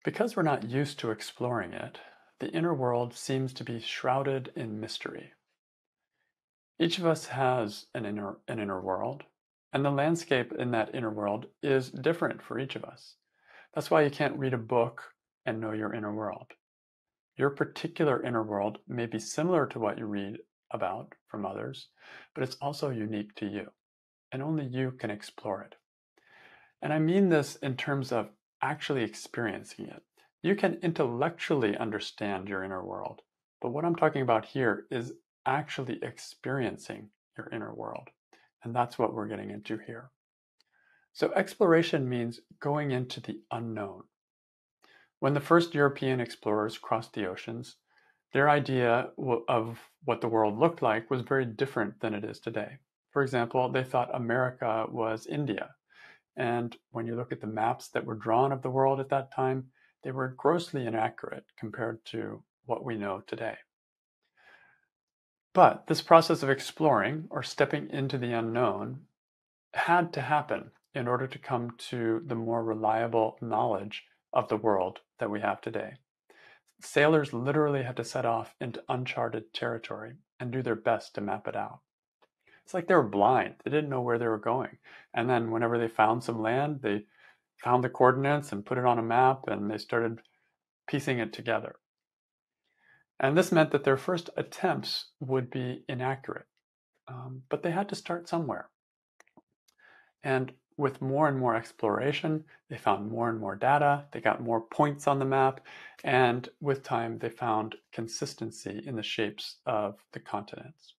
Because we're not used to exploring it, the inner world seems to be shrouded in mystery. Each of us has an inner world, and the landscape in that inner world is different for each of us. That's why you can't read a book and know your inner world. Your particular inner world may be similar to what you read about from others, but it's also unique to you, and only you can explore it. And I mean this in terms of actually experiencing it. You can intellectually understand your inner world, but what I'm talking about here is actually experiencing your inner world. And that's what we're getting into here. So, exploration means going into the unknown. When the first European explorers crossed the oceans, their idea of what the world looked like was very different than it is today. For example, they thought America was India. And when you look at the maps that were drawn of the world at that time, they were grossly inaccurate compared to what we know today. But this process of exploring or stepping into the unknown had to happen in order to come to the more reliable knowledge of the world that we have today. Sailors literally had to set off into uncharted territory and do their best to map it out. It's like they were blind. They didn't know where they were going. And then whenever they found some land, they found the coordinates and put it on a map, and they started piecing it together. And this meant that their first attempts would be inaccurate, but they had to start somewhere. And with more and more exploration, they found more and more data, they got more points on the map, and with time, they found consistency in the shapes of the continents.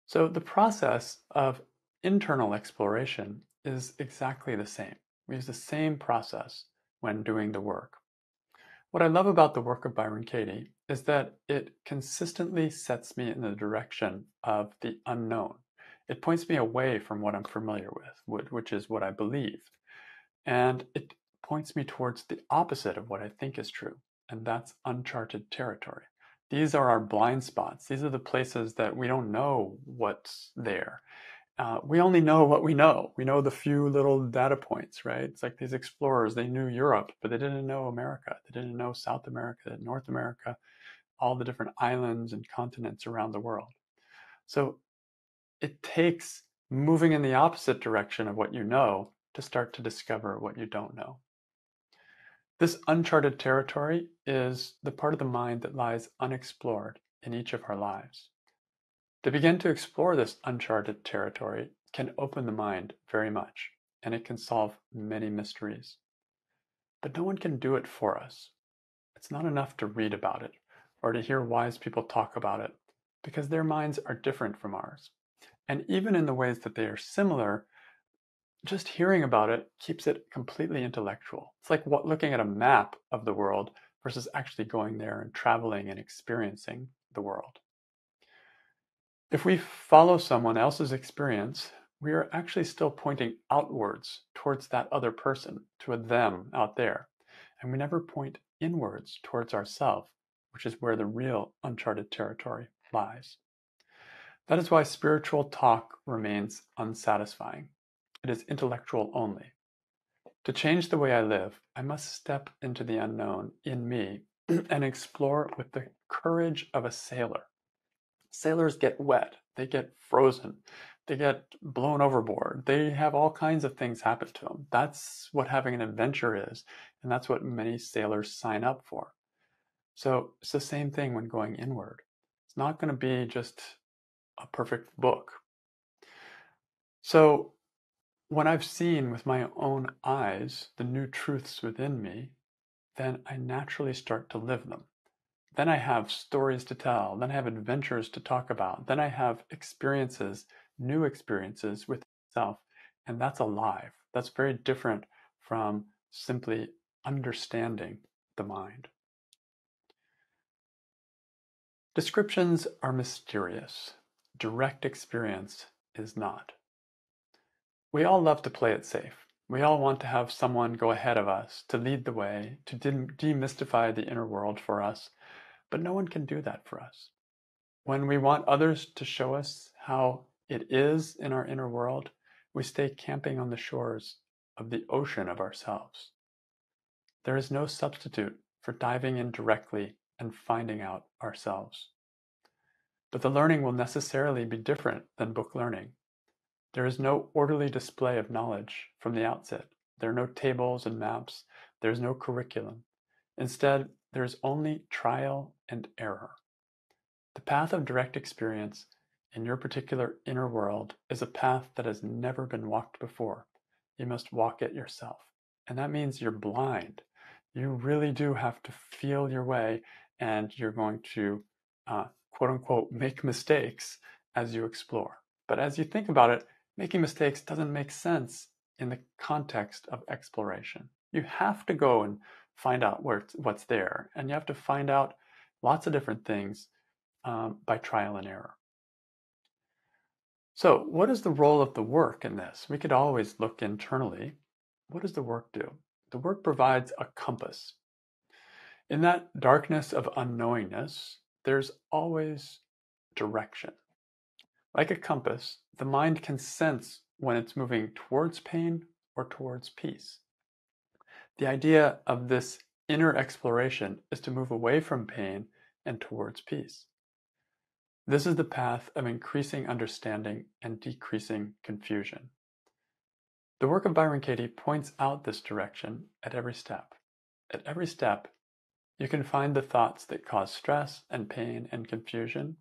So the process of internal exploration is exactly the same. We use the same process when doing the work. What I love about the work of Byron Katie is that it consistently sets me in the direction of the unknown. It points me away from what I'm familiar with, which is what I believe. And it points me towards the opposite of what I think is true, and that's uncharted territory. These are our blind spots. These are the places that we don't know what's there. We only know what we know. We know the few little data points, right? It's like these explorers, they knew Europe, but they didn't know America. They didn't know South America, North America, all the different islands and continents around the world. So it takes moving in the opposite direction of what you know to start to discover what you don't know. This uncharted territory is the part of the mind that lies unexplored in each of our lives. To begin to explore this uncharted territory can open the mind very much, and it can solve many mysteries. But no one can do it for us. It's not enough to read about it or to hear wise people talk about it, because their minds are different from ours. And even in the ways that they are similar, just hearing about it keeps it completely intellectual. It's like looking at a map of the world versus actually going there and traveling and experiencing the world. If we follow someone else's experience, we are actually still pointing outwards towards that other person, to a them out there. And we never point inwards towards ourselves, which is where the real uncharted territory lies. That is why spiritual talk remains unsatisfying. It is intellectual only. To change the way I live, I must step into the unknown in me and explore with the courage of a sailor. Sailors get wet, they get frozen, they get blown overboard, they have all kinds of things happen to them. That's what having an adventure is, and that's what many sailors sign up for. So it's the same thing when going inward. It's not going to be just a perfect book. So when I've seen with my own eyes the new truths within me, then I naturally start to live them. Then I have stories to tell. Then I have adventures to talk about. Then I have experiences, new experiences with myself. And that's alive. That's very different from simply understanding the mind. Descriptions are mysterious. Direct experience is not. We all love to play it safe. We all want to have someone go ahead of us, to lead the way, to demystify the inner world for us. But no one can do that for us. When we want others to show us how it is in our inner world, we stay camping on the shores of the ocean of ourselves. There is no substitute for diving in directly and finding out ourselves. But the learning will necessarily be different than book learning. There is no orderly display of knowledge from the outset. There are no tables and maps. There is no curriculum. Instead, there is only trial and error. The path of direct experience in your particular inner world is a path that has never been walked before. You must walk it yourself. And that means you're blind. You really do have to feel your way, and you're going to, quote unquote, make mistakes as you explore. But as you think about it, making mistakes doesn't make sense in the context of exploration. You have to go and find out what's there, and you have to find out lots of different things by trial and error. So, what is the role of the work in this? We could always look internally. What does the work do? The work provides a compass. In that darkness of unknowingness, there's always direction. Like a compass, the mind can sense when it's moving towards pain or towards peace. The idea of this inner exploration is to move away from pain and towards peace. This is the path of increasing understanding and decreasing confusion. The work of Byron Katie points out this direction at every step. At every step, you can find the thoughts that cause stress and pain and confusion.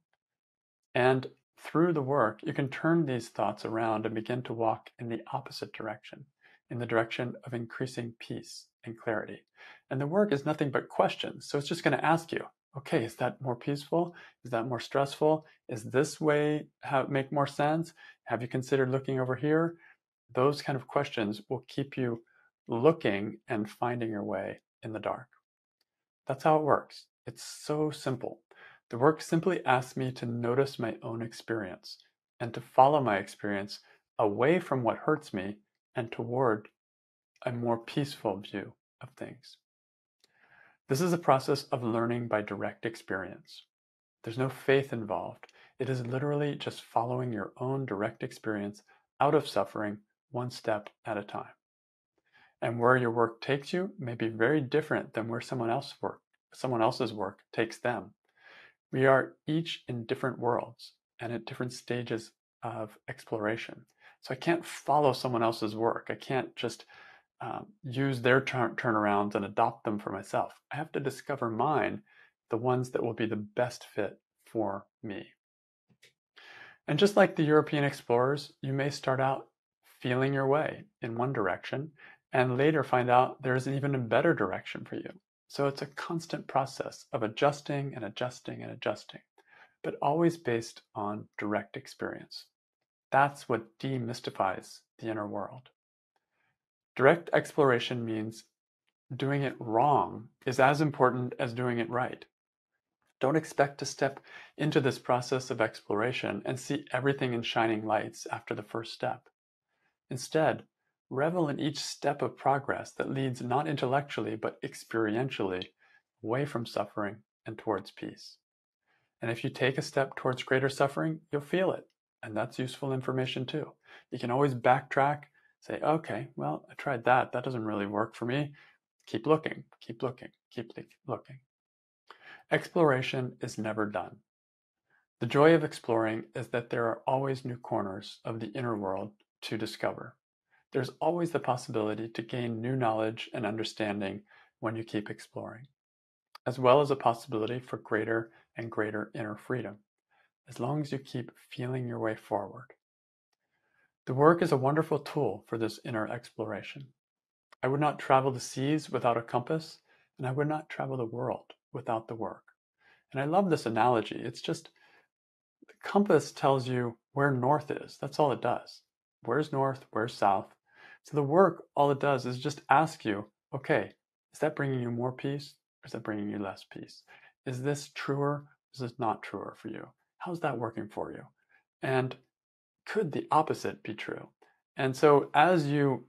And through the work, you can turn these thoughts around and begin to walk in the opposite direction, in the direction of increasing peace and clarity. And the work is nothing but questions. So it's just going to ask you, okay, is that more peaceful? Is that more stressful? Is this way make more sense? Have you considered looking over here? Those kind of questions will keep you looking and finding your way in the dark. That's how it works. It's so simple. The work simply asks me to notice my own experience and to follow my experience away from what hurts me and toward a more peaceful view of things. This is a process of learning by direct experience. There's no faith involved. It is literally just following your own direct experience out of suffering, one step at a time. And where your work takes you may be very different than where someone else's work takes them. We are each in different worlds and at different stages of exploration. So I can't follow someone else's work. I can't just use their turnarounds and adopt them for myself. I have to discover mine, the ones that will be the best fit for me. And just like the European explorers, you may start out feeling your way in one direction and later find out there's an even better direction for you. So it's a constant process of adjusting and adjusting and adjusting, but always based on direct experience. That's what demystifies the inner world. Direct exploration means doing it wrong is as important as doing it right. Don't expect to step into this process of exploration and see everything in shining lights after the first step. Instead, revel in each step of progress that leads not intellectually but experientially away from suffering and towards peace. And if you take a step towards greater suffering, you'll feel it. And that's useful information too. You can always backtrack, say, okay, well, I tried that. That doesn't really work for me. Keep looking, keep looking, keep looking. Exploration is never done. The joy of exploring is that there are always new corners of the inner world to discover. There's always the possibility to gain new knowledge and understanding when you keep exploring, as well as a possibility for greater and greater inner freedom, as long as you keep feeling your way forward. The work is a wonderful tool for this inner exploration. I would not travel the seas without a compass, and I would not travel the world without the work. And I love this analogy. It's just the compass tells you where north is. That's all it does. Where's north? Where's south? So the work, all it does is just ask you, okay, is that bringing you more peace or is that bringing you less peace? Is this truer? Is this not truer for you? How's that working for you? And could the opposite be true? And so as you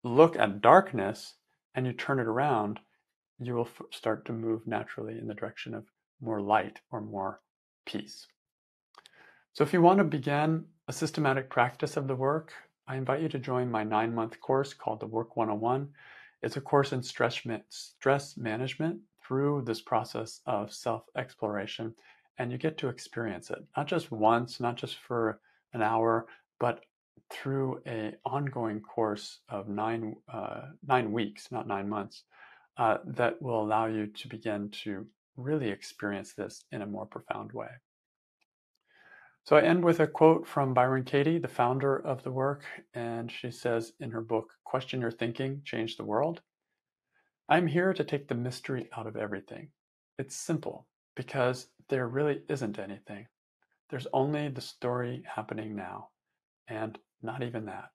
look at darkness and you turn it around, you will start to move naturally in the direction of more light or more peace. So if you want to begin a systematic practice of the work, I invite you to join my 9-month course called the Work 101. It's a course in stress management through this process of self-exploration, and you get to experience it, not just once, not just for an hour, but through an ongoing course of 9 weeks, not 9 months, that will allow you to begin to really experience this in a more profound way. So I end with a quote from Byron Katie, the founder of the work, and she says in her book, Question Your Thinking, Change the World, I'm here to take the mystery out of everything. It's simple because there really isn't anything. There's only the story happening now, and not even that.